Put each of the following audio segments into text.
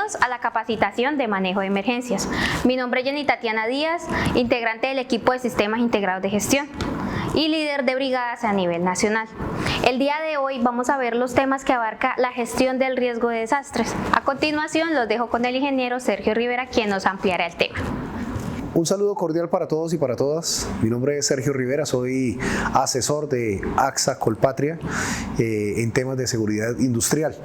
Bienvenidos a la capacitación de manejo de emergencias. Mi nombre es Jenny Tatiana Díaz, integrante del equipo de sistemas integrados de gestión y líder de brigadas a nivel nacional. El día de hoy vamos a ver los temas que abarca la gestión del riesgo de desastres. A continuación los dejo con el ingeniero Sergio Rivera, quien nos ampliará el tema. Un saludo cordial para todos y para todas. Mi nombre es Sergio Rivera, soy asesor de AXA Colpatria en temas de seguridad industrial.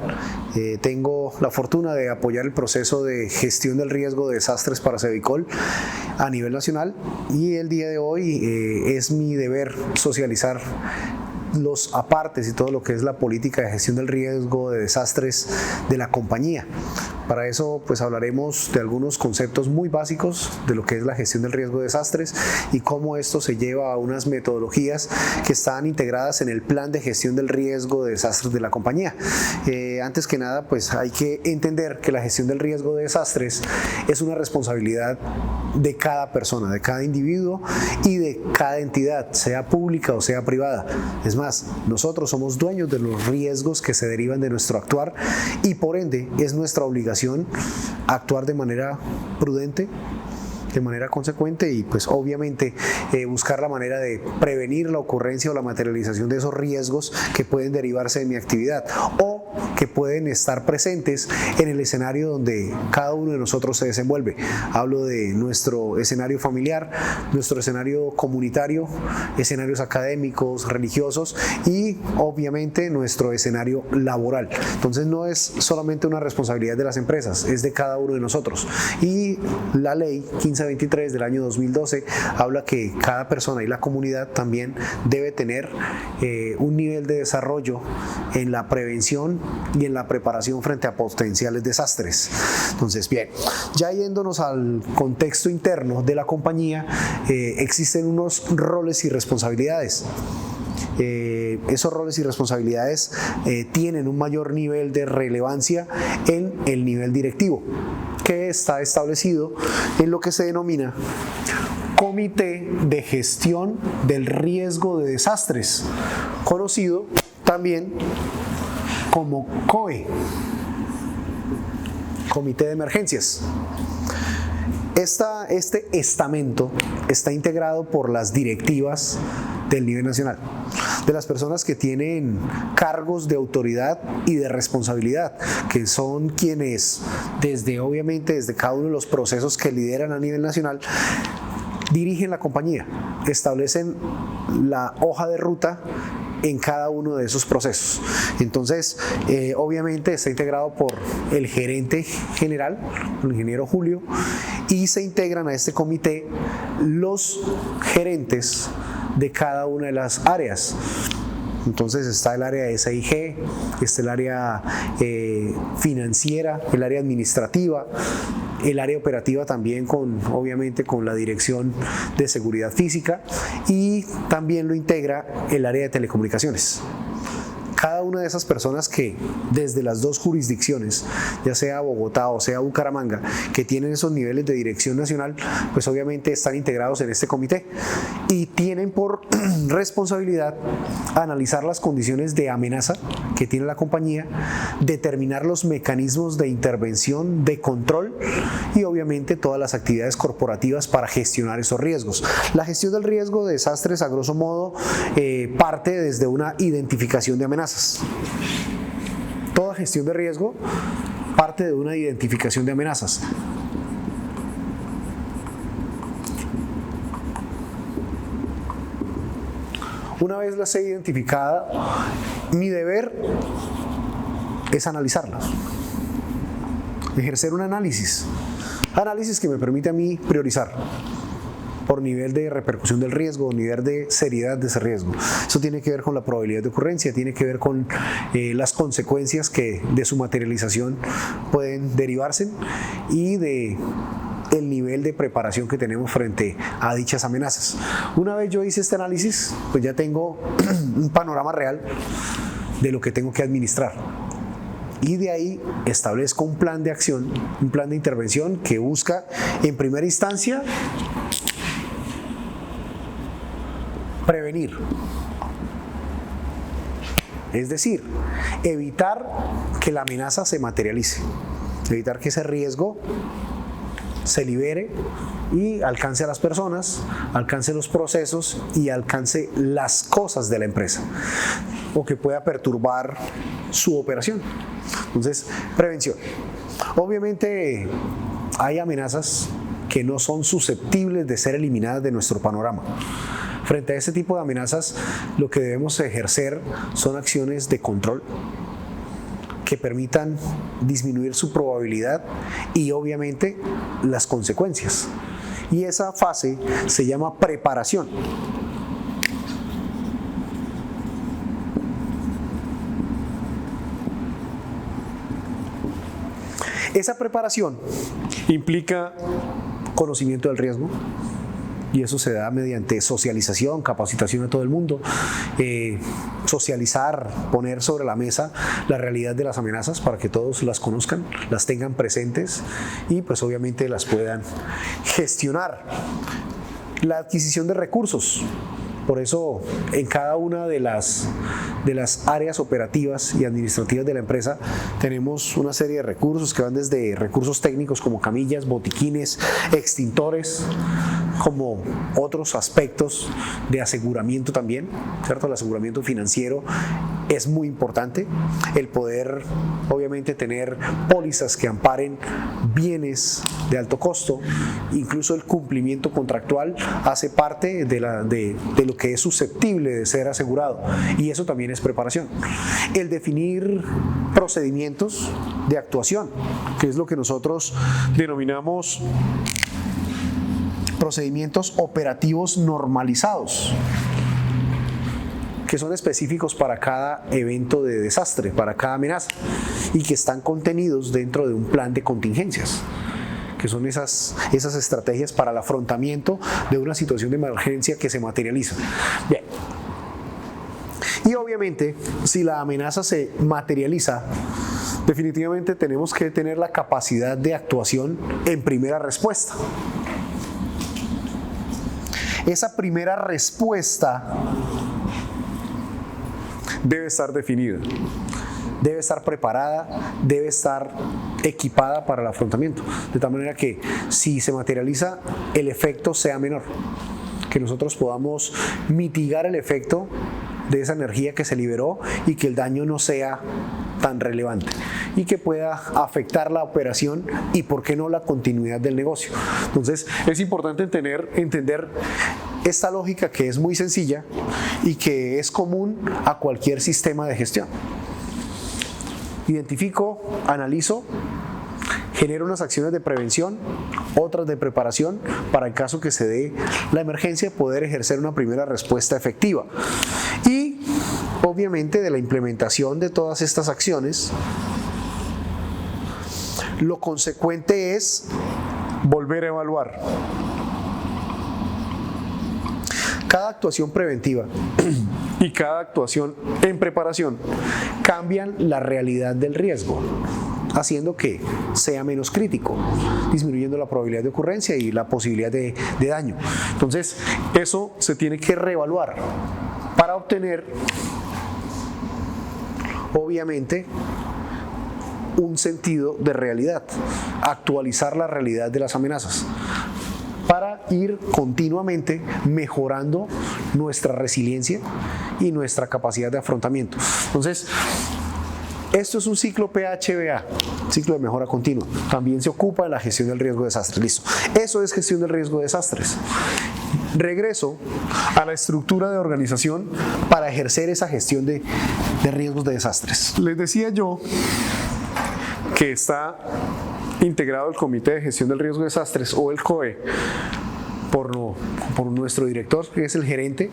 Tengo la fortuna de apoyar el proceso de gestión del riesgo de desastres para Sevicol a nivel nacional y el día de hoy es mi deber socializar los apartes y todo lo que es la política de gestión del riesgo de desastres de la compañía. Para eso pues hablaremos de algunos conceptos muy básicos de lo que es la gestión del riesgo de desastres y cómo esto se lleva a unas metodologías que están integradas en el plan de gestión del riesgo de desastres de la compañía. Antes que nada pues hay que entender que la gestión del riesgo de desastres es una responsabilidad de cada persona, de cada individuo y de cada entidad, sea pública o sea privada. Es más, nosotros somos dueños de los riesgos que se derivan de nuestro actuar y por ende es nuestra obligación actuar de manera prudente, de manera consecuente y pues obviamente buscar la manera de prevenir la ocurrencia o la materialización de esos riesgos que pueden derivarse de mi actividad o que pueden estar presentes en el escenario donde cada uno de nosotros se desenvuelve. Hablo de nuestro escenario familiar, nuestro escenario comunitario, escenarios académicos, religiosos y obviamente nuestro escenario laboral. Entonces no es solamente una responsabilidad de las empresas, es de cada uno de nosotros. Y la ley 1523 del año 2012 habla que cada persona y la comunidad también debe tener un nivel de desarrollo en la prevención y en la preparación frente a potenciales desastres. Entonces, bien, ya yéndonos al contexto interno de la compañía, existen unos roles y responsabilidades. Esos roles y responsabilidades tienen un mayor nivel de relevancia en el nivel directivo, que está establecido en lo que se denomina Comité de Gestión del Riesgo de Desastres, conocido también como COE, Comité de Emergencias. Este estamento está integrado por las directivas del nivel nacional, de las personas que tienen cargos de autoridad y de responsabilidad, que son quienes obviamente desde cada uno de los procesos que lideran a nivel nacional dirigen la compañía, establecen la hoja de ruta en cada uno de esos procesos. Entonces, obviamente está integrado por el gerente general, el ingeniero Julio, y se integran a este comité los gerentes de cada una de las áreas. Entonces está el área de SIG, está el área financiera, el área administrativa, el área operativa también obviamente con la dirección de seguridad física y también lo integra el área de telecomunicaciones. Cada una de esas personas que desde las dos jurisdicciones, ya sea Bogotá o sea Bucaramanga, que tienen esos niveles de dirección nacional, pues obviamente están integrados en este comité y tienen por responsabilidad analizar las condiciones de amenaza que tiene la compañía, determinar los mecanismos de intervención, de control y obviamente todas las actividades corporativas para gestionar esos riesgos. La gestión del riesgo de desastres, a grosso modo, parte desde una identificación de amenazas. Toda gestión de riesgo parte de una identificación de amenazas. Una vez las he identificado, mi deber es analizarlas, ejercer un análisis que me permite a mí priorizar por nivel de repercusión del riesgo, nivel de seriedad de ese riesgo. Eso tiene que ver con la probabilidad de ocurrencia, tiene que ver con las consecuencias que de su materialización pueden derivarse y de el nivel de preparación que tenemos frente a dichas amenazas. Una vez yo hice este análisis, pues ya tengo un panorama real de lo que tengo que administrar. Y de ahí establezco un plan de acción, un plan de intervención que busca en primera instancia prevenir, es decir, evitar que la amenaza se materialice. evitar que ese riesgo se libere y alcance a las personas, alcance los procesos y alcance las cosas de la empresa, o que pueda perturbar su operación. Entonces, prevención. Obviamente hay amenazas que no son susceptibles de ser eliminadas de nuestro panorama. Frente a este tipo de amenazas, lo que debemos ejercer son acciones de control que permitan disminuir su probabilidad y obviamente las consecuencias. Y esa fase se llama preparación. Esa preparación implica conocimiento del riesgo, y eso se da mediante socialización, capacitación a todo el mundo, socializar, poner sobre la mesa la realidad de las amenazas para que todos las conozcan, las tengan presentes y pues obviamente las puedan gestionar. La adquisición de recursos. Por eso, en cada una de las áreas operativas y administrativas de la empresa tenemos una serie de recursos que van desde recursos técnicos como camillas, botiquines, extintores, como otros aspectos de aseguramiento también, ¿cierto? El aseguramiento financiero es muy importante, el poder obviamente tener pólizas que amparen bienes de alto costo, incluso el cumplimiento contractual hace parte de lo que es susceptible de ser asegurado, y eso también es preparación. El definir procedimientos de actuación, que es lo que nosotros denominamos procedimientos operativos normalizados, que son específicos para cada evento de desastre, para cada amenaza, y que están contenidos dentro de un plan de contingencias, que son esas estrategias para el afrontamiento de una situación de emergencia que se materializa. Bien. Y obviamente, si la amenaza se materializa, definitivamente tenemos que tener la capacidad de actuación en primera respuesta. Esa primera respuesta debe estar definida, debe estar preparada, debe estar equipada para el afrontamiento, de tal manera que si se materializa el efecto sea menor, que nosotros podamos mitigar el efecto de esa energía que se liberó y que el daño no sea tan relevante y que pueda afectar la operación y, por qué no, la continuidad del negocio. Entonces es importante entender esta lógica, que es muy sencilla y que es común a cualquier sistema de gestión. Identifico, analizo, genero unas acciones de prevención, otras de preparación, para el caso que se dé la emergencia, poder ejercer una primera respuesta efectiva. Y obviamente, de la implementación de todas estas acciones, lo consecuente es volver a evaluar. Cada actuación preventiva y cada actuación en preparación cambian la realidad del riesgo, haciendo que sea menos crítico, disminuyendo la probabilidad de ocurrencia y la posibilidad de daño. Entonces, eso se tiene que reevaluar para obtener, obviamente, un sentido de realidad, actualizar la realidad de las amenazas, para ir continuamente mejorando nuestra resiliencia y nuestra capacidad de afrontamiento. Entonces, esto es un ciclo PHBA, ciclo de mejora continua. También se ocupa de la gestión del riesgo de desastres. Listo. Eso es gestión del riesgo de desastres. Regreso a la estructura de organización para ejercer esa gestión de riesgos de desastres. Les decía yo que está integrado el Comité de Gestión del Riesgo de Desastres, o el COE, por nuestro director, que es el gerente,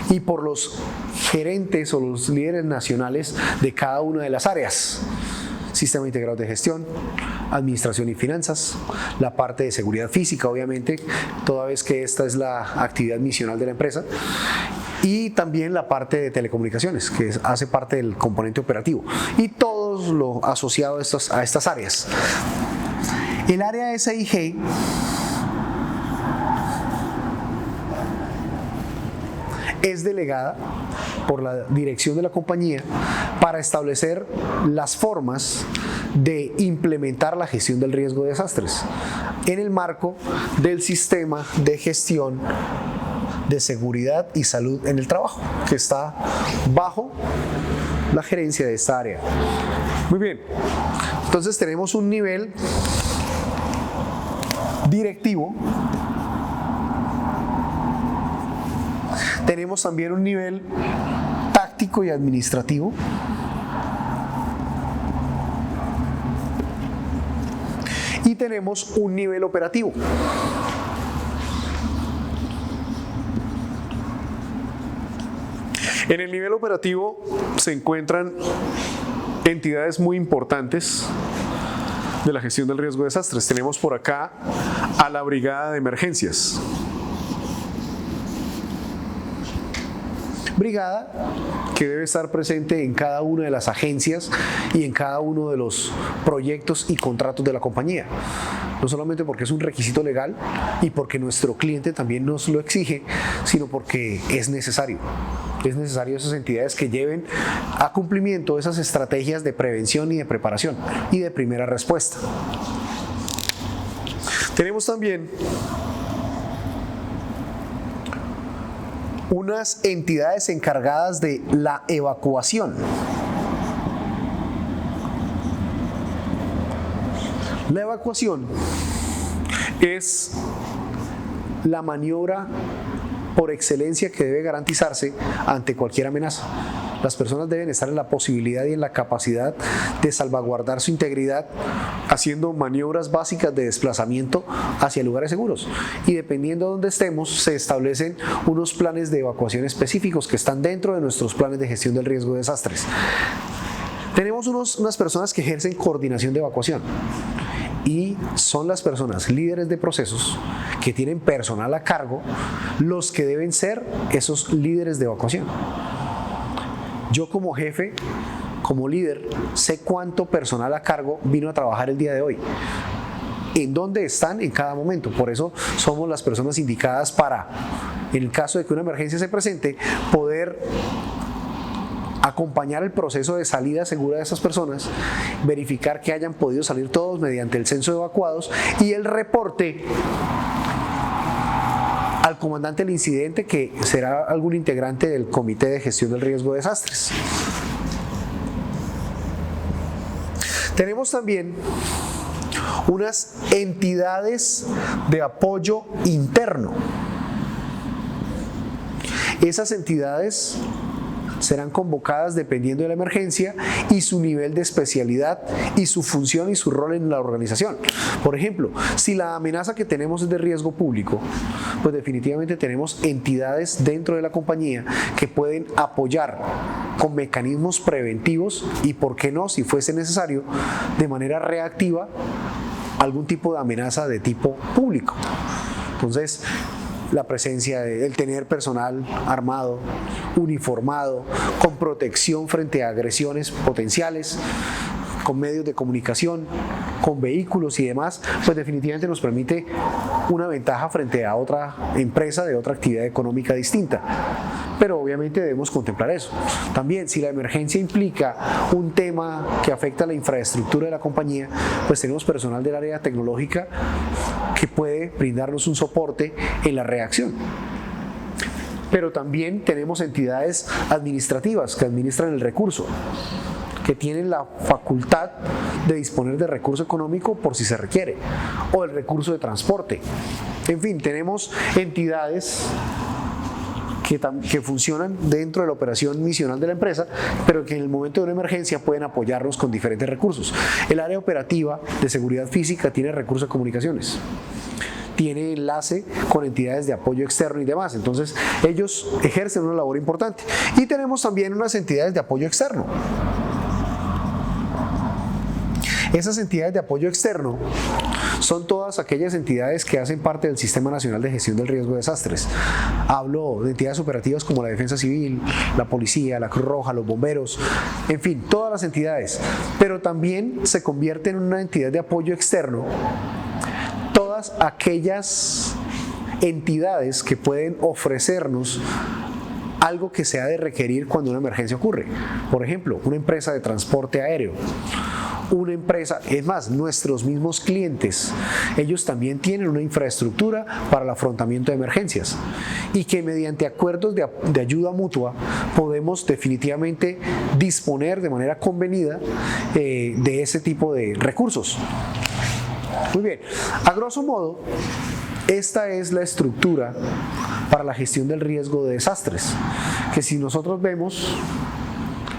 y por los gerentes o los líderes nacionales de cada una de las áreas: Sistema Integrado de Gestión, Administración y Finanzas, la parte de seguridad física, obviamente, toda vez que esta es la actividad misional de la empresa, y también la parte de telecomunicaciones, que hace parte del componente operativo, y todo lo asociado a estas áreas. El área SIG es delegada por la dirección de la compañía para establecer las formas de implementar la gestión del riesgo de desastres en el marco del sistema de gestión de seguridad y salud en el trabajo, que está bajo la gerencia de esta área. Muy bien, entonces tenemos un nivel directivo, tenemos también un nivel táctico y administrativo, y tenemos un nivel operativo. En el nivel operativo se encuentran entidades muy importantes de la gestión del riesgo de desastres. Tenemos por acá a la Brigada de Emergencias. Brigada que debe estar presente en cada una de las agencias y en cada uno de los proyectos y contratos de la compañía. No solamente porque es un requisito legal y porque nuestro cliente también nos lo exige, sino porque es necesario. Es necesario esas entidades que lleven a cumplimiento esas estrategias de prevención y de preparación y de primera respuesta. Tenemos también unas entidades encargadas de la evacuación. La evacuación es la maniobra por excelencia que debe garantizarse ante cualquier amenaza. Las personas deben estar en la posibilidad y en la capacidad de salvaguardar su integridad haciendo maniobras básicas de desplazamiento hacia lugares seguros. Y dependiendo de dónde estemos, se establecen unos planes de evacuación específicos que están dentro de nuestros planes de gestión del riesgo de desastres. Tenemos unas personas que ejercen coordinación de evacuación. Y son las personas líderes de procesos que tienen personal a cargo los que deben ser esos líderes de evacuación. Yo como jefe, como líder, sé cuánto personal a cargo vino a trabajar el día de hoy, en dónde están en cada momento. Por eso somos las personas indicadas para, en el caso de que una emergencia se presente, poder acompañar el proceso de salida segura de esas personas, verificar que hayan podido salir todos mediante el censo de evacuados y el reporte al comandante del incidente, que será algún integrante del Comité de Gestión del Riesgo de Desastres. Tenemos también unas entidades de apoyo interno. Esas entidades serán convocadas dependiendo de la emergencia y su nivel de especialidad y su función y su rol en la organización. Por ejemplo, si la amenaza que tenemos es de riesgo público, pues definitivamente tenemos entidades dentro de la compañía que pueden apoyar con mecanismos preventivos y, por qué no, si fuese necesario, de manera reactiva, algún tipo de amenaza de tipo público. Entonces, la presencia del tener personal armado, uniformado, con protección frente a agresiones potenciales, con medios de comunicación, con vehículos y demás, pues definitivamente nos permite una ventaja frente a otra empresa de otra actividad económica distinta. Pero obviamente debemos contemplar eso. También, si la emergencia implica un tema que afecta a la infraestructura de la compañía, pues tenemos personal del área tecnológica que puede brindarnos un soporte en la reacción. Pero también tenemos entidades administrativas que administran el recurso, que tienen la facultad de disponer de recurso económico por si se requiere, o el recurso de transporte. En fin, tenemos entidades que funcionan dentro de la operación misional de la empresa, pero que en el momento de una emergencia pueden apoyarnos con diferentes recursos. El área operativa de seguridad física tiene recursos de comunicaciones, tiene enlace con entidades de apoyo externo y demás. Entonces, ellos ejercen una labor importante. Y tenemos también unas entidades de apoyo externo. Esas entidades de apoyo externo son todas aquellas entidades que hacen parte del Sistema Nacional de Gestión del Riesgo de Desastres. Hablo de entidades operativas como la Defensa Civil, la Policía, la Cruz Roja, los bomberos, en fin, todas las entidades. Pero también se convierte en una entidad de apoyo externo todas aquellas entidades que pueden ofrecernos algo que se ha de requerir cuando una emergencia ocurre. Por ejemplo, una empresa de transporte aéreo, una empresa, es más, nuestros mismos clientes, ellos también tienen una infraestructura para el afrontamiento de emergencias y que mediante acuerdos de ayuda mutua podemos definitivamente disponer de manera convenida de ese tipo de recursos. Muy bien, a grosso modo, esta es la estructura para la gestión del riesgo de desastres, que si nosotros vemos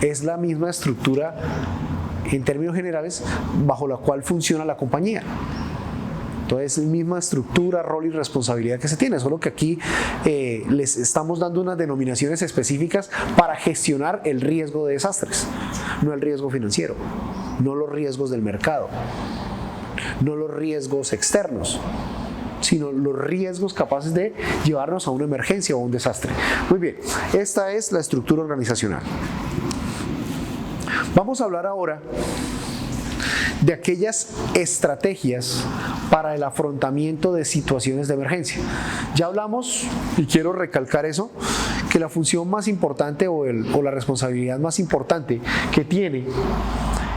es la misma estructura en términos generales bajo la cual funciona la compañía. Entonces es la misma estructura, rol y responsabilidad que se tiene, solo que aquí les estamos dando unas denominaciones específicas para gestionar el riesgo de desastres, no el riesgo financiero, no los riesgos del mercado, no los riesgos externos, sino los riesgos capaces de llevarnos a una emergencia o un desastre. Muy bien, esta es la estructura organizacional. Vamos a hablar ahora de aquellas estrategias para el afrontamiento de situaciones de emergencia. Ya hablamos, y quiero recalcar eso, que la función más importante o la responsabilidad más importante que tiene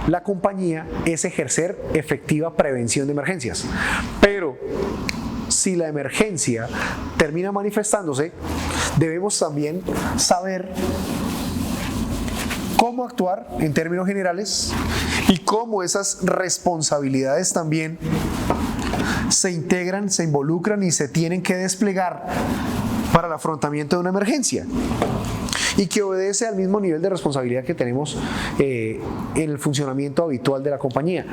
la compañía es ejercer efectiva prevención de emergencias. Pero si la emergencia termina manifestándose, debemos también saber cómo actuar en términos generales y cómo esas responsabilidades también se integran, se involucran y se tienen que desplegar para el afrontamiento de una emergencia, y que obedece al mismo nivel de responsabilidad que tenemos en el funcionamiento habitual de la compañía.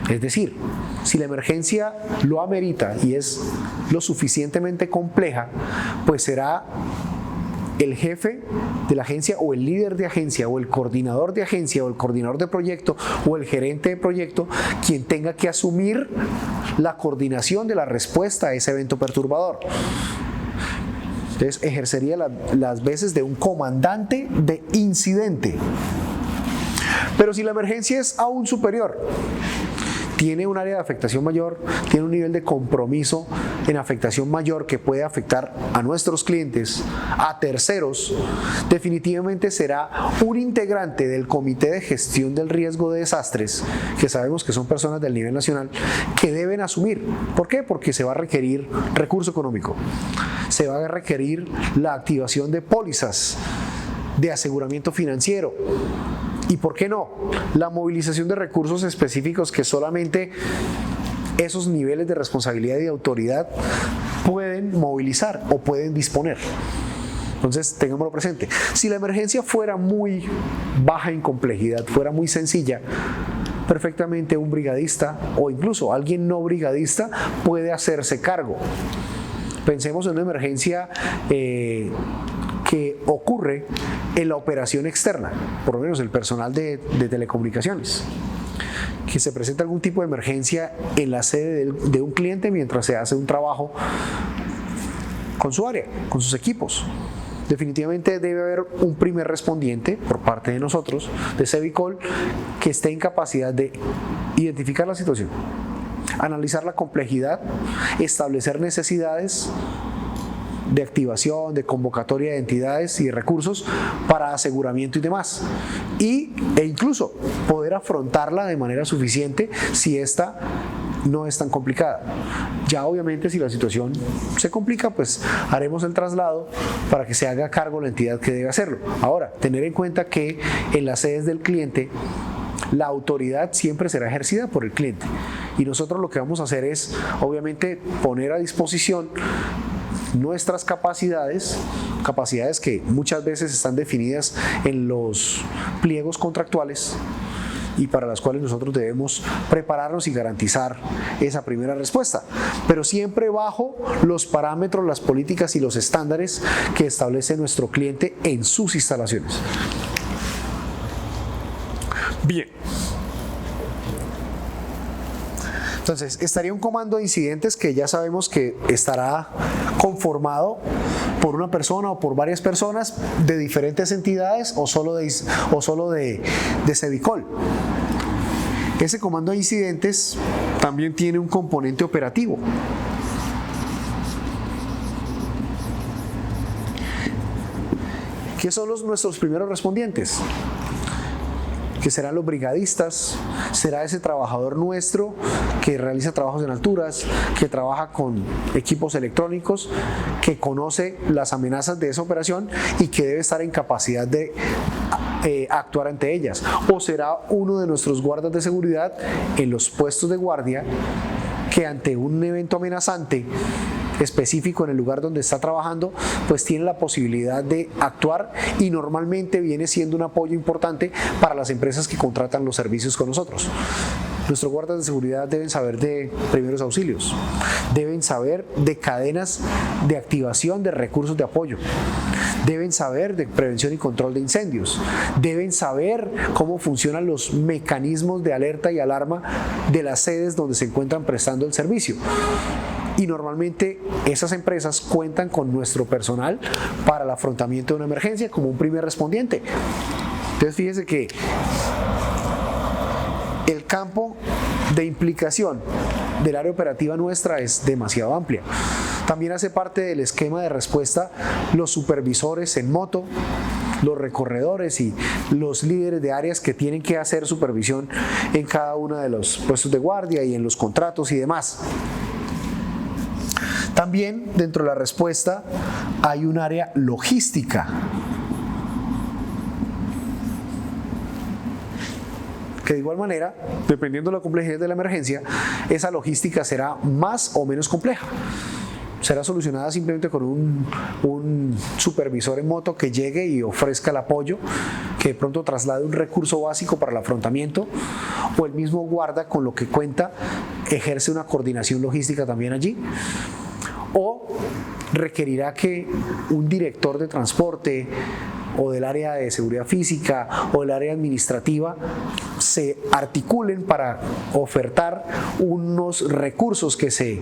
Es decir, si la emergencia lo amerita y es lo suficientemente compleja, pues será el jefe de la agencia o el líder de agencia o el coordinador de agencia o el coordinador de proyecto o el gerente de proyecto quien tenga que asumir la coordinación de la respuesta a ese evento perturbador. Entonces ejercería las veces de un comandante de incidente. Pero si la emergencia es aún superior, tiene un área de afectación mayor, tiene un nivel de compromiso en afectación mayor que puede afectar a nuestros clientes, a terceros, definitivamente será un integrante del Comité de Gestión del Riesgo de Desastres, que sabemos que son personas del nivel nacional, que deben asumir. ¿Por qué? Porque se va a requerir recurso económico, se va a requerir la activación de pólizas de aseguramiento financiero. ¿Y por qué no? La movilización de recursos específicos que solamente esos niveles de responsabilidad y de autoridad pueden movilizar o pueden disponer. Entonces, tengámoslo presente. Si la emergencia fuera muy baja en complejidad, fuera muy sencilla, perfectamente un brigadista o incluso alguien no brigadista puede hacerse cargo. Pensemos en una emergencia que ocurre en la operación externa, por lo menos el personal de telecomunicaciones, que se presenta algún tipo de emergencia en la sede de un cliente mientras se hace un trabajo con su área, con sus equipos. Definitivamente debe haber un primer respondiente por parte de nosotros, de Sevicol, que esté en capacidad de identificar la situación, analizar la complejidad, establecer necesidades de activación, de convocatoria de entidades y de recursos para aseguramiento y demás, e incluso poder afrontarla de manera suficiente si esta no es tan complicada. Ya obviamente si la situación se complica, pues haremos el traslado para que se haga cargo la entidad que debe hacerlo. Ahora, tener en cuenta que en las sedes del cliente la autoridad siempre será ejercida por el cliente, y nosotros lo que vamos a hacer es obviamente poner a disposición nuestras capacidades que muchas veces están definidas en los pliegos contractuales y para las cuales nosotros debemos prepararnos y garantizar esa primera respuesta, pero siempre bajo los parámetros, las políticas y los estándares que establece nuestro cliente en sus instalaciones. Bien. Entonces, estaría un comando de incidentes que ya sabemos que estará conformado por una persona o por varias personas de diferentes entidades o solo de Sevicol. Ese comando de incidentes también tiene un componente operativo. ¿Qué son nuestros primeros respondientes? que serán los brigadistas, será ese trabajador nuestro que realiza trabajos en alturas, que trabaja con equipos electrónicos, que conoce las amenazas de esa operación y que debe estar en capacidad de actuar ante ellas. O será uno de nuestros guardas de seguridad en los puestos de guardia que ante un evento amenazante específico en el lugar donde está trabajando, pues tiene la posibilidad de actuar y normalmente viene siendo un apoyo importante para las empresas que contratan los servicios con nosotros. Nuestros guardas de seguridad deben saber de primeros auxilios, deben saber de cadenas de activación de recursos de apoyo, deben saber de prevención y control de incendios, deben saber cómo funcionan los mecanismos de alerta y alarma de las sedes donde se encuentran prestando el servicio. Y normalmente esas empresas cuentan con nuestro personal para el afrontamiento de una emergencia como un primer respondiente. Entonces fíjense que el campo de implicación del área operativa nuestra es demasiado amplia. También hace parte del esquema de respuesta los supervisores en moto, los recorredores y los líderes de áreas que tienen que hacer supervisión en cada uno de los puestos de guardia y en los contratos y demás. También dentro de la respuesta hay un área logística, que de igual manera, dependiendo de la complejidad de la emergencia, esa logística será más o menos compleja. Será solucionada simplemente con un supervisor en moto que llegue y ofrezca el apoyo, que de pronto traslade un recurso básico para el afrontamiento, o el mismo guarda con lo que cuenta ejerce una coordinación logística también allí. O requerirá que un director de transporte o del área de seguridad física o del área administrativa se articulen para ofertar unos recursos que se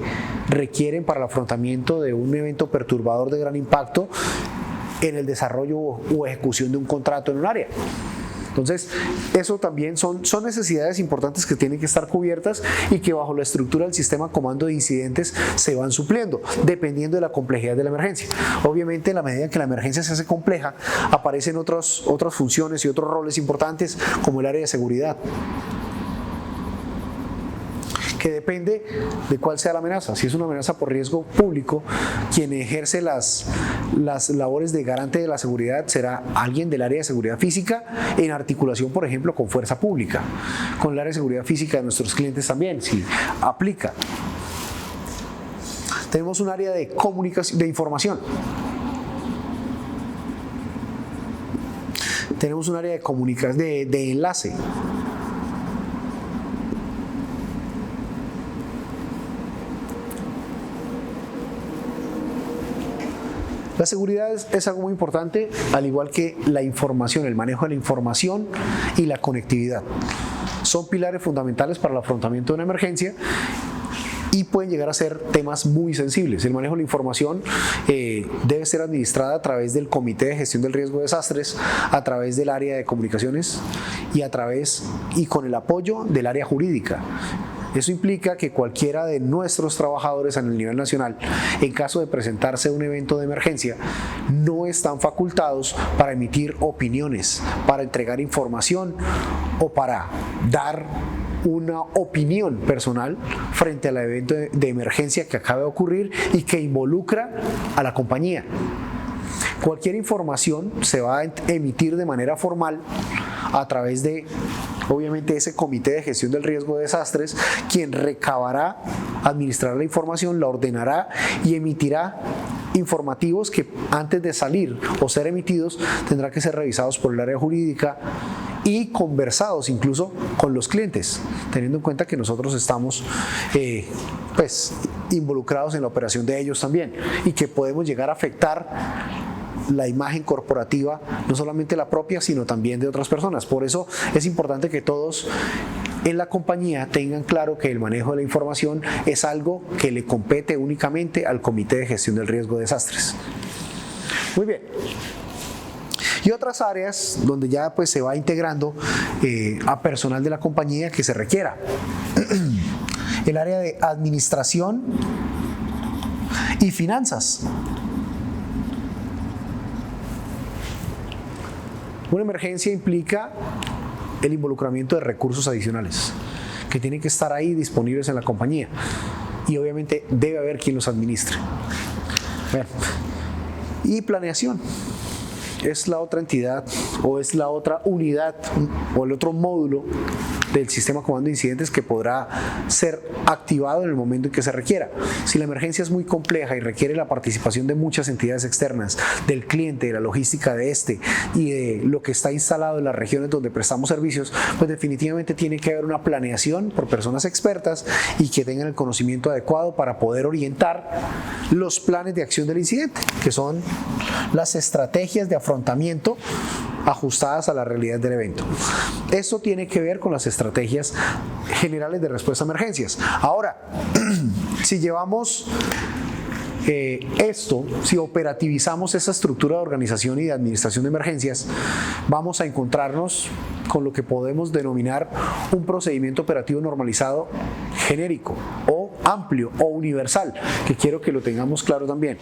requieren para el afrontamiento de un evento perturbador de gran impacto en el desarrollo o ejecución de un contrato en un área. Entonces, eso también son necesidades importantes que tienen que estar cubiertas y que bajo la estructura del sistema comando de incidentes se van supliendo, dependiendo de la complejidad de la emergencia. Obviamente, en la medida que la emergencia se hace compleja, aparecen otras funciones y otros roles importantes, como el área de seguridad, que depende de cuál sea la amenaza. Si es una amenaza por riesgo público, quien ejerce las labores de garante de la seguridad será alguien del área de seguridad física en articulación, por ejemplo, con fuerza pública, con el área de seguridad física de nuestros clientes también, si aplica. Tenemos un área de comunicación, de información. Tenemos un área de comunicación, de enlace. La seguridad es algo muy importante, al igual que la información, el manejo de la información y la conectividad. Son pilares fundamentales para el afrontamiento de una emergencia y pueden llegar a ser temas muy sensibles. El manejo de la información debe ser administrada a través del Comité de Gestión del Riesgo de Desastres, a través del área de comunicaciones y con el apoyo del área jurídica. Eso implica que cualquiera de nuestros trabajadores a nivel nacional, en caso de presentarse un evento de emergencia, no están facultados para emitir opiniones, para entregar información o para dar una opinión personal frente al evento de emergencia que acaba de ocurrir y que involucra a la compañía. Cualquier información se va a emitir de manera formal a través de, obviamente, ese Comité de Gestión del Riesgo de Desastres, quien recabará, administrará la información, la ordenará y emitirá informativos que antes de salir o ser emitidos tendrán que ser revisados por el área jurídica y conversados incluso con los clientes, teniendo en cuenta que nosotros estamos involucrados en la operación de ellos también y que podemos llegar a afectar la imagen corporativa, no solamente la propia, sino también de otras personas. Por eso es importante que todos en la compañía tengan claro que el manejo de la información es algo que le compete únicamente al Comité de Gestión del Riesgo de Desastres. Muy bien. Y otras áreas donde ya se va integrando a personal de la compañía que se requiera. El área de administración y finanzas. Una emergencia implica el involucramiento de recursos adicionales que tienen que estar ahí disponibles en la compañía, y obviamente debe haber quien los administre. Bueno, y planeación es la otra entidad o es la otra unidad o el otro módulo del sistema comando de incidentes que podrá ser activado en el momento en que se requiera. Si la emergencia es muy compleja y requiere la participación de muchas entidades externas, del cliente, de la logística de y de lo que está instalado en las regiones donde prestamos servicios, pues definitivamente tiene que haber una planeación por personas expertas y que tengan el conocimiento adecuado para poder orientar los planes de acción del incidente, que son las estrategias de afrontamiento ajustadas a la realidad del evento. Esto tiene que ver con las estrategias generales de respuesta a emergencias. Ahora, si llevamos si operativizamos esa estructura de organización y de administración de emergencias, vamos a encontrarnos con lo que podemos denominar un procedimiento operativo normalizado genérico o amplio o universal, que quiero que lo tengamos claro también.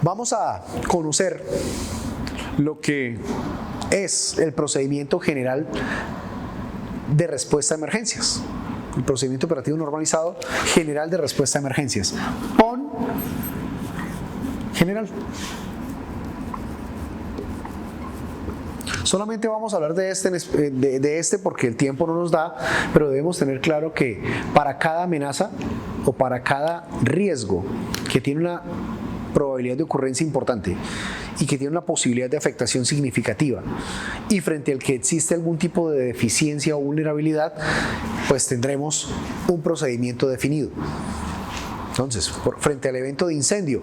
Vamos a conocer lo que es el procedimiento general de respuesta a emergencias, el procedimiento operativo normalizado general de respuesta a emergencias. PON general. Solamente vamos a hablar de este porque el tiempo no nos da, pero debemos tener claro que para cada amenaza o para cada riesgo que tiene una probabilidad de ocurrencia importante y que tiene una posibilidad de afectación significativa y frente al que existe algún tipo de deficiencia o vulnerabilidad, pues tendremos un procedimiento definido. Entonces, frente al evento de incendio,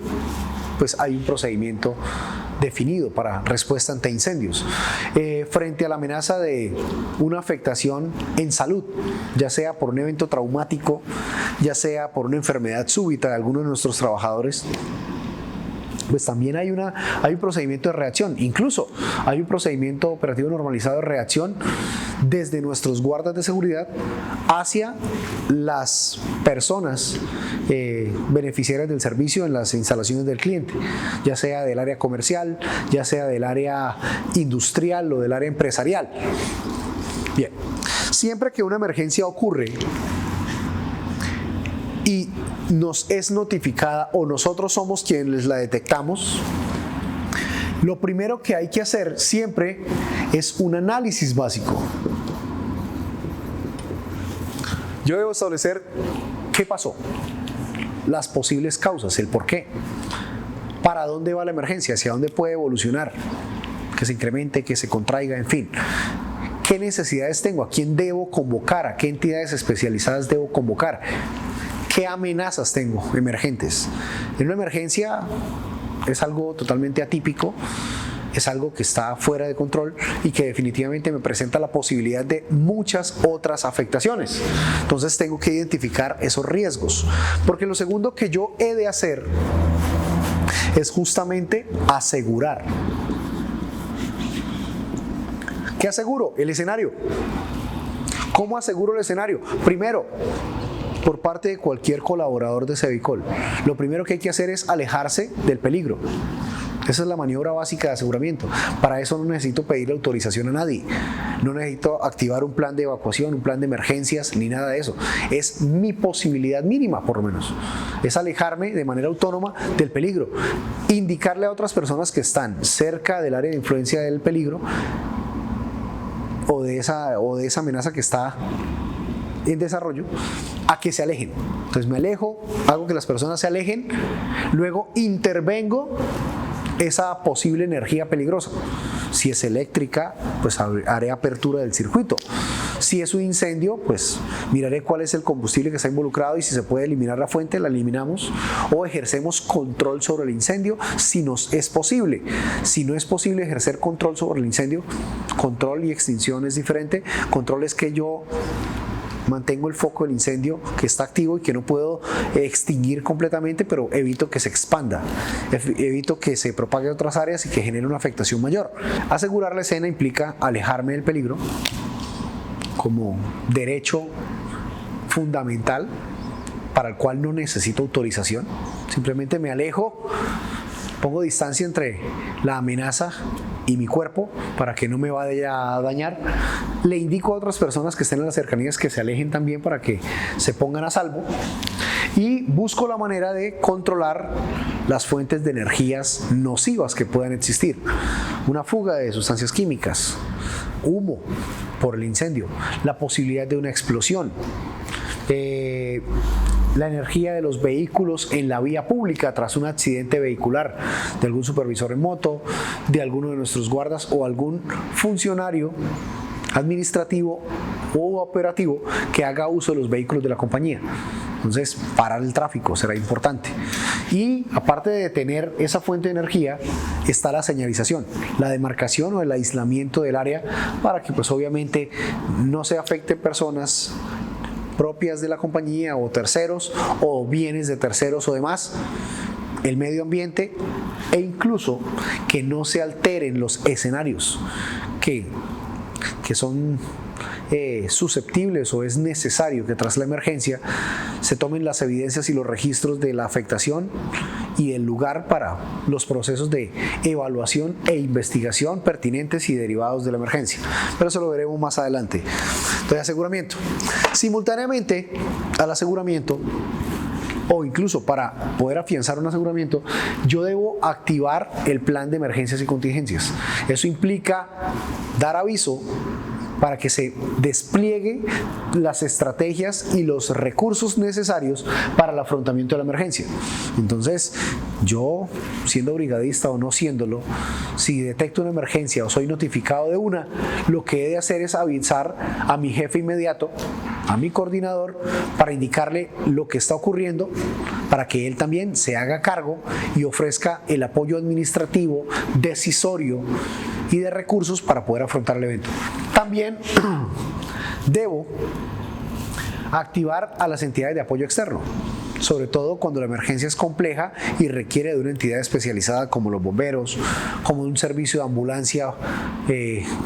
pues hay un procedimiento definido para respuesta ante incendios. Frente a la amenaza de una afectación en salud, ya sea por un evento traumático, ya sea por una enfermedad súbita de alguno de nuestros trabajadores, pues también hay un procedimiento de reacción. Incluso hay un procedimiento operativo normalizado de reacción desde nuestros guardas de seguridad hacia las personas beneficiarias del servicio en las instalaciones del cliente, ya sea del área comercial, ya sea del área industrial o del área empresarial. Bien, siempre que una emergencia ocurre y nos es notificada o nosotros somos quienes la detectamos, lo primero que hay que hacer siempre es un análisis básico. Yo debo establecer qué pasó, las posibles causas, el por qué, para dónde va la emergencia, hacia dónde puede evolucionar, que se incremente, que se contraiga, en fin. ¿Qué necesidades tengo? ¿A quién debo convocar? ¿A qué entidades especializadas debo convocar? ¿Qué amenazas tengo emergentes? En una emergencia es algo totalmente atípico, es algo que está fuera de control y que definitivamente me presenta la posibilidad de muchas otras afectaciones. Entonces tengo que identificar esos riesgos, porque lo segundo que yo he de hacer es justamente asegurar. ¿Qué aseguro? El escenario. ¿Cómo aseguro el escenario? Primero, por parte de cualquier colaborador de Sevicol, lo primero que hay que hacer es alejarse del peligro. Esa es la maniobra básica de aseguramiento. Para eso no necesito pedir autorización a nadie. No necesito activar un plan de evacuación, un plan de emergencias, ni nada de eso. Es mi posibilidad mínima, por lo menos. Es alejarme de manera autónoma del peligro. Indicarle a otras personas que están cerca del área de influencia del peligro o de esa amenaza que está en desarrollo, a que se alejen. Entonces me alejo, hago que las personas se alejen, luego intervengo esa posible energía peligrosa. Si es eléctrica, pues haré apertura del circuito. Si es un incendio, pues miraré cuál es el combustible que está involucrado y si se puede eliminar la fuente, la eliminamos o ejercemos control sobre el incendio si nos es posible. Si no es posible ejercer control sobre el incendio, control y extinción es diferente. Control es que yo mantengo el foco del incendio que está activo y que no puedo extinguir completamente, pero evito que se expanda, evito que se propague a otras áreas y que genere una afectación mayor. Asegurar la escena implica alejarme del peligro como derecho fundamental para el cual no necesito autorización. Simplemente me alejo, pongo distancia entre la amenaza y mi cuerpo para que no me vaya a dañar. Le indico a otras personas que estén en las cercanías que se alejen también para que se pongan a salvo. Y busco la manera de controlar las fuentes de energías nocivas que puedan existir. Una fuga de sustancias químicas, humo por el incendio, la posibilidad de una explosión, la energía de los vehículos en la vía pública tras un accidente vehicular de algún supervisor en moto, de alguno de nuestros guardas o algún funcionario administrativo o operativo que haga uso de los vehículos de la compañía. Entonces, parar el tráfico será importante. Y aparte de tener esa fuente de energía, está la señalización, la demarcación o el aislamiento del área para que pues obviamente no se afecten personas propias de la compañía o terceros o bienes de terceros o demás, el medio ambiente, e incluso que no se alteren los escenarios que son susceptibles, o es necesario que tras la emergencia se tomen las evidencias y los registros de la afectación y el lugar para los procesos de evaluación e investigación pertinentes y derivados de la emergencia. Pero eso lo veremos más adelante. Entonces, aseguramiento. Simultáneamente al aseguramiento, o incluso para poder afianzar un aseguramiento, yo debo activar el plan de emergencias y contingencias. Eso implica dar aviso para que se despliegue las estrategias y los recursos necesarios para el afrontamiento de la emergencia. Entonces, yo, siendo brigadista o no siéndolo, si detecto una emergencia o soy notificado de una, lo que he de hacer es avisar a mi jefe inmediato, a mi coordinador, para indicarle lo que está ocurriendo, para que él también se haga cargo y ofrezca el apoyo administrativo, decisorio y de recursos para poder afrontar el evento. También debo activar a las entidades de apoyo externo, sobre todo cuando la emergencia es compleja y requiere de una entidad especializada como los bomberos, como un servicio de ambulancia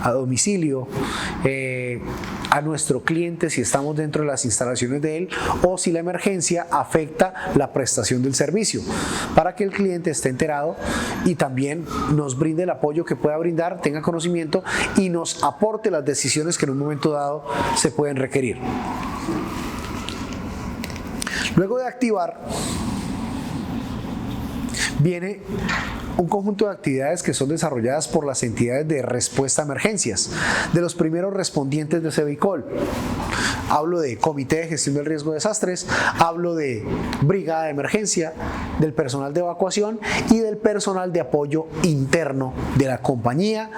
a domicilio, a nuestro cliente si estamos dentro de las instalaciones de él, o si la emergencia afecta la prestación del servicio, para que el cliente esté enterado y también nos brinde el apoyo que pueda brindar, tenga conocimiento y nos aporte las decisiones que en un momento dado se pueden requerir. Luego de activar, viene un conjunto de actividades que son desarrolladas por las entidades de respuesta a emergencias, de los primeros respondientes de CEVICOL. Hablo de Comité de Gestión del Riesgo de Desastres, hablo de Brigada de Emergencia, del personal de evacuación y del personal de apoyo interno de la compañía,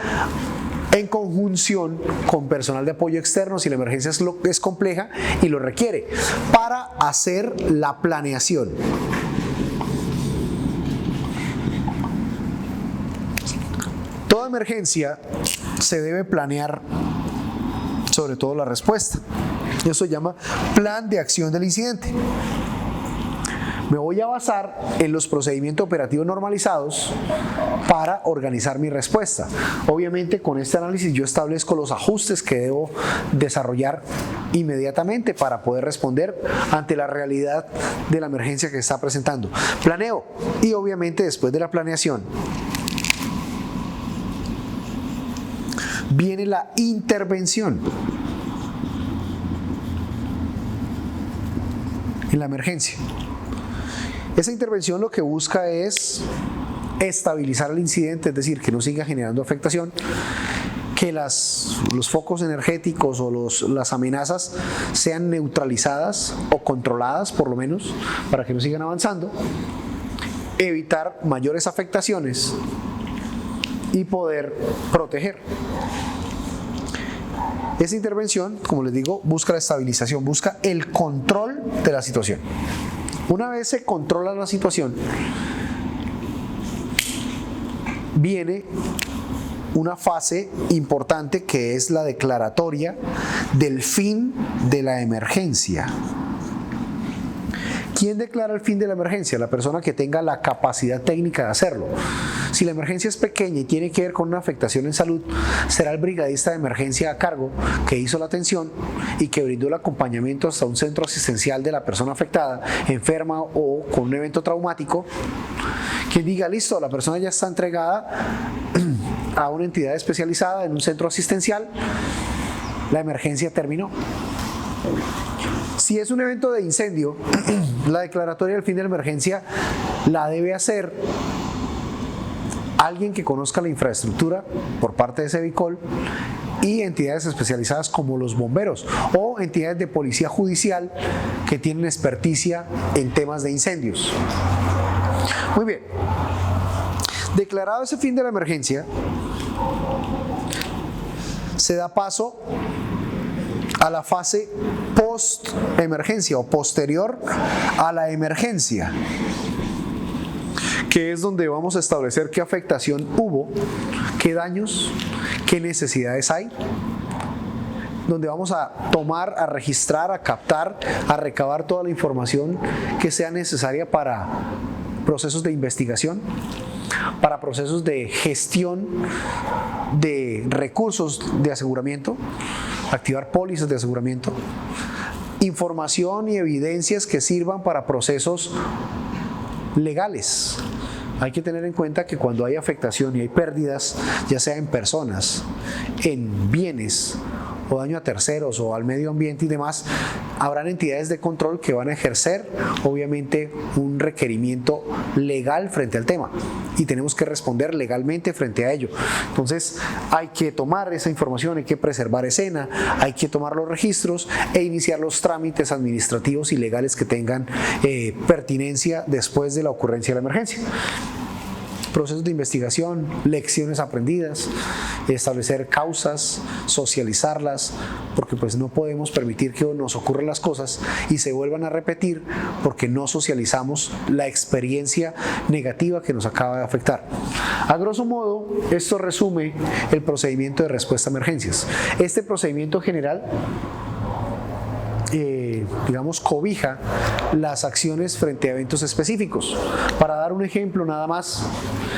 en conjunción con personal de apoyo externo si la emergencia es compleja y lo requiere, para hacer la planeación. Toda emergencia se debe planear, sobre todo la respuesta. Eso se llama plan de acción del incidente. Me voy a basar en los procedimientos operativos normalizados para organizar mi respuesta. Obviamente, con este análisis yo establezco los ajustes que debo desarrollar inmediatamente para poder responder ante la realidad de la emergencia que se está presentando. Planeo, y obviamente después de la planeación viene la intervención en la emergencia. Esa intervención lo que busca es estabilizar el incidente, es decir, que no siga generando afectación, que los focos energéticos o las amenazas sean neutralizadas o controladas, por lo menos, para que no sigan avanzando, evitar mayores afectaciones y poder proteger. Esa intervención, como les digo, busca la estabilización, busca el control de la situación. Una vez se controla la situación, viene una fase importante que es la declaratoria del fin de la emergencia. ¿Quién declara el fin de la emergencia? La persona que tenga la capacidad técnica de hacerlo. Si la emergencia es pequeña y tiene que ver con una afectación en salud, será el brigadista de emergencia a cargo que hizo la atención y que brindó el acompañamiento hasta un centro asistencial de la persona afectada, enferma o con un evento traumático, quien diga, listo, la persona ya está entregada a una entidad especializada en un centro asistencial, la emergencia terminó. Si es un evento de incendio, la declaratoria del fin de la emergencia la debe hacer alguien que conozca la infraestructura por parte de Sevicol y entidades especializadas como los bomberos o entidades de policía judicial que tienen experticia en temas de incendios. Muy bien. Declarado ese fin de la emergencia, se da paso a la fase post-emergencia o posterior a la emergencia, que es donde vamos a establecer qué afectación hubo, qué daños, qué necesidades hay, donde vamos a tomar, a registrar, a captar, a recabar toda la información que sea necesaria para procesos de investigación, para procesos de gestión de recursos de aseguramiento, activar pólizas de aseguramiento, información y evidencias que sirvan para procesos legales. Hay que tener en cuenta que cuando hay afectación y hay pérdidas, ya sea en personas, en bienes o daño a terceros o al medio ambiente y demás, habrán entidades de control que van a ejercer obviamente un requerimiento legal frente al tema y tenemos que responder legalmente frente a ello. Entonces hay que tomar esa información, hay que preservar escena, hay que tomar los registros e iniciar los trámites administrativos y legales que tengan pertinencia después de la ocurrencia de la emergencia. Procesos de investigación, lecciones aprendidas, establecer causas, socializarlas, porque pues no podemos permitir que nos ocurran las cosas y se vuelvan a repetir porque no socializamos la experiencia negativa que nos acaba de afectar. A grosso modo, esto resume el procedimiento de respuesta a emergencias. Este procedimiento general digamos, cobija las acciones frente a eventos específicos. Para dar un ejemplo nada más,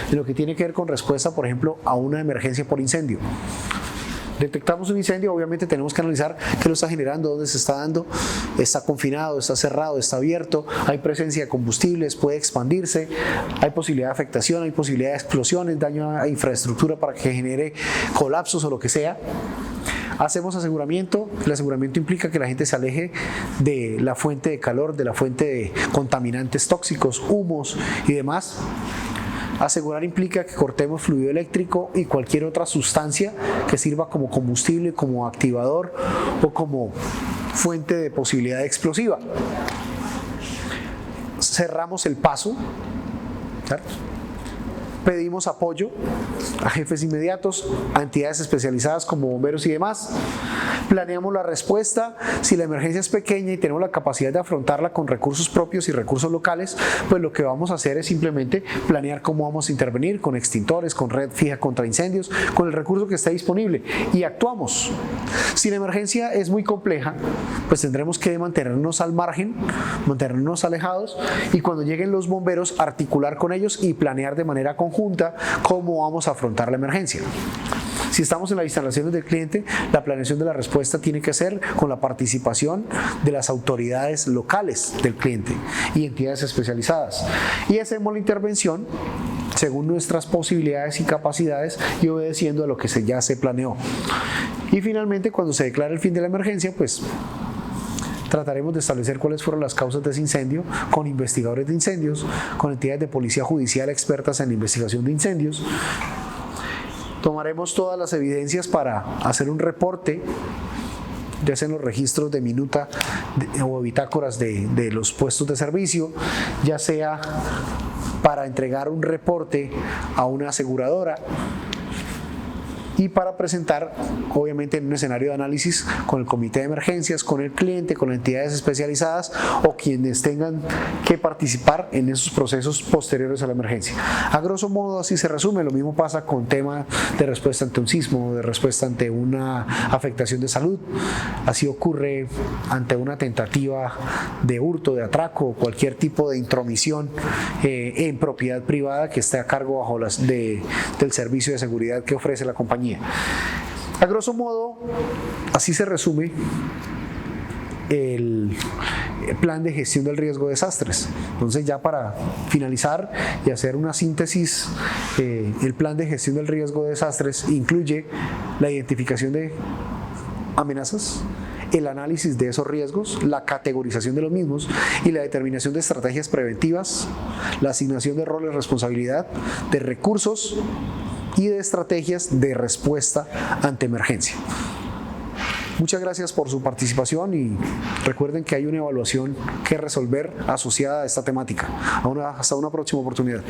de lo que tiene que ver con respuesta, por ejemplo, a una emergencia por incendio. Detectamos un incendio, obviamente tenemos que analizar qué lo está generando, dónde se está dando, está confinado, está cerrado, está abierto, hay presencia de combustibles, puede expandirse, hay posibilidad de afectación, hay posibilidad de explosiones, daño a infraestructura para que genere colapsos o lo que sea. Hacemos aseguramiento. El aseguramiento implica que la gente se aleje de la fuente de calor, de la fuente de contaminantes tóxicos, humos y demás. Asegurar implica que cortemos fluido eléctrico y cualquier otra sustancia que sirva como combustible, como activador o como fuente de posibilidad explosiva. Cerramos el paso, ¿cierto? Pedimos apoyo a jefes inmediatos, a entidades especializadas como bomberos y demás. Planeamos la respuesta. Si la emergencia es pequeña y tenemos la capacidad de afrontarla con recursos propios y recursos locales, pues lo que vamos a hacer es simplemente planear cómo vamos a intervenir con extintores, con red fija contra incendios, con el recurso que esté disponible y actuamos. Si la emergencia es muy compleja, pues tendremos que mantenernos al margen, mantenernos alejados y cuando lleguen los bomberos articular con ellos y planear de manera conjunta cómo vamos a afrontar la emergencia. Si estamos en las instalaciones del cliente, la planeación de la respuesta tiene que ser con la participación de las autoridades locales del cliente y entidades especializadas. Y hacemos la intervención según nuestras posibilidades y capacidades y obedeciendo a lo que ya se planeó. Y finalmente, cuando se declara el fin de la emergencia, pues trataremos de establecer cuáles fueron las causas de ese incendio con investigadores de incendios, con entidades de policía judicial expertas en la investigación de incendios. Tomaremos todas las evidencias para hacer un reporte, ya sea en los registros de minuta o bitácoras de los puestos de servicio, ya sea para entregar un reporte a una aseguradora y para presentar, obviamente, en un escenario de análisis con el comité de emergencias, con el cliente, con entidades especializadas o quienes tengan que participar en esos procesos posteriores a la emergencia. A grosso modo, así se resume. Lo mismo pasa con tema de respuesta ante un sismo, de respuesta ante una afectación de salud. Así ocurre ante una tentativa de hurto, de atraco, cualquier tipo de intromisión en propiedad privada que esté a cargo bajo del servicio de seguridad que ofrece la compañía. A grosso modo, así se resume el plan de gestión del riesgo de desastres. Entonces, ya para finalizar y hacer una síntesis, el plan de gestión del riesgo de desastres incluye la identificación de amenazas, el análisis de esos riesgos, la categorización de los mismos y la determinación de estrategias preventivas, la asignación de roles de responsabilidad, de recursos y de estrategias de respuesta ante emergencia. Muchas gracias por su participación y recuerden que hay una evaluación que resolver asociada a esta temática. Hasta una próxima oportunidad.